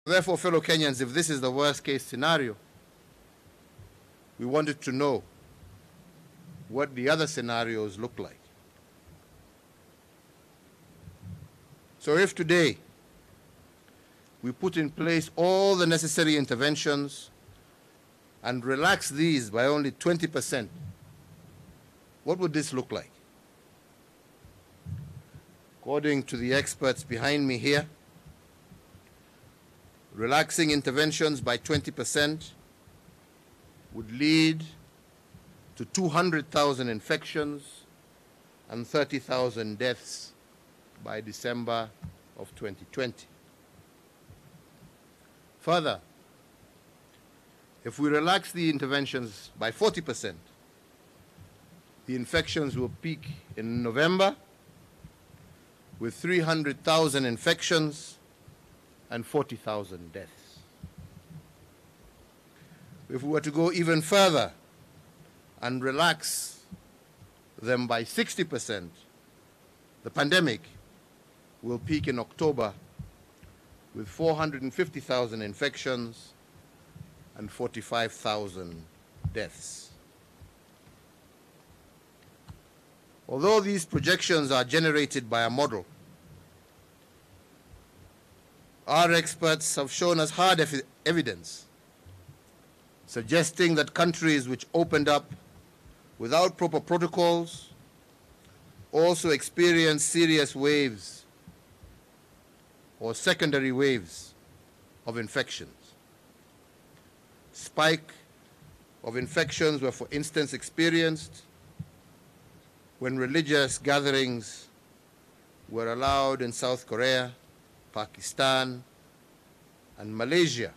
Therefore, fellow Kenyans, if this is the worst case scenario, we wanted to know what the other scenarios look like. So if today we put in place all the necessary interventions and relax these by only 20%, what would this look like? According to the experts behind me here, relaxing interventions by 20% would lead to 200,000 infections and 30,000 deaths by December of 2020. Further, if we relax the interventions by 40%, the infections will peak in November with 300,000 infections and 40,000 deaths. If we were to go even further and relax them by 60%, the pandemic will peak in October with 450,000 infections and 45,000 deaths. Although these projections are generated by a model, our experts have shown us hard evidence suggesting that countries which opened up without proper protocols also experienced serious waves or secondary waves of infections. Spike of infections were, for instance, experienced when religious gatherings were allowed in South Korea, Pakistan, and Malaysia.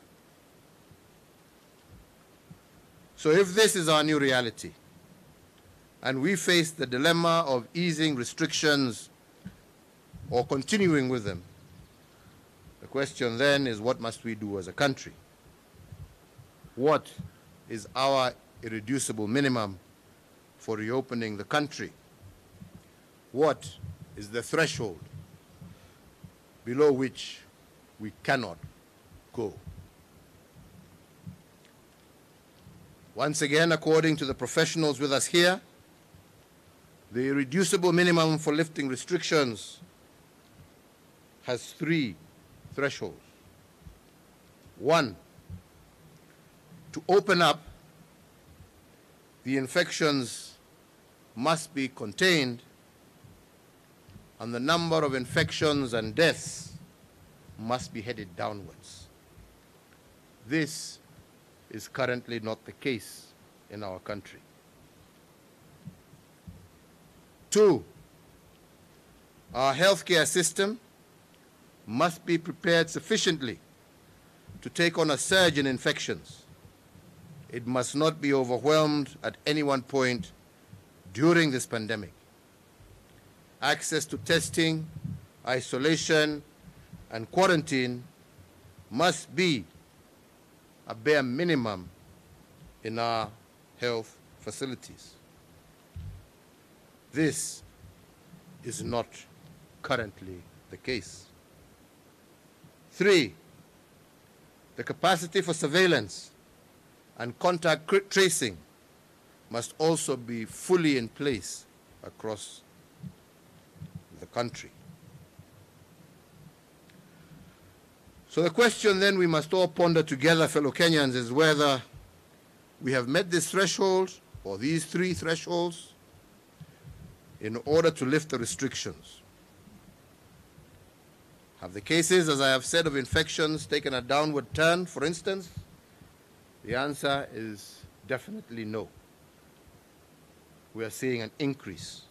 So if this is our new reality, and we face the dilemma of easing restrictions or continuing with them, the question then is, what must we do as a country? What is our irreducible minimum for reopening the country? What is the threshold below which we cannot go? Once again, according to the professionals with us here, the irreducible minimum for lifting restrictions has three thresholds. One, to open up, the infections must be contained and the number of infections and deaths must be headed downwards. This is currently not the case in our country. Two, our healthcare system must be prepared sufficiently to take on a surge in infections. It must not be overwhelmed at any one point during this pandemic. Access to testing, isolation, and quarantine must be a bare minimum in our health facilities. This is not currently the case. Three, the capacity for surveillance and contact tracing must also be fully in place across the country. So the question then we must all ponder together, fellow Kenyans, is whether we have met this threshold or these three thresholds in order to lift the restrictions. Have the cases, as I have said, of infections taken a downward turn, for instance? The answer is definitely no. We are seeing an increase.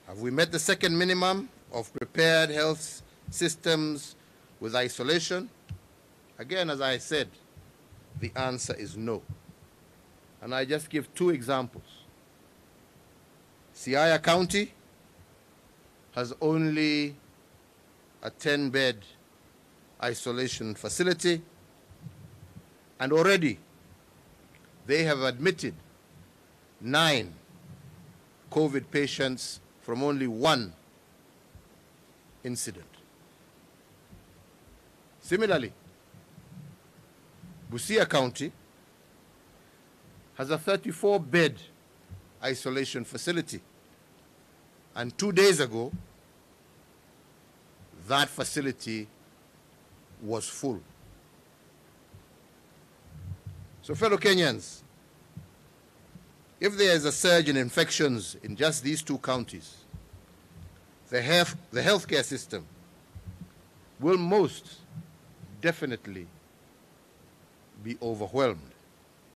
Have we met the second minimum of prepared health systems with isolation? Again, as I said, the answer is no. And I just give two examples. Siaya County has only a 10-bed isolation facility, and already they have admitted 9 COVID patients from only one incident. Similarly, Busia County has a 34-bed isolation facility. And 2 days ago, that facility was full. So, fellow Kenyans, if there is a surge in infections in just these 2 counties, the healthcare system will most definitely be overwhelmed.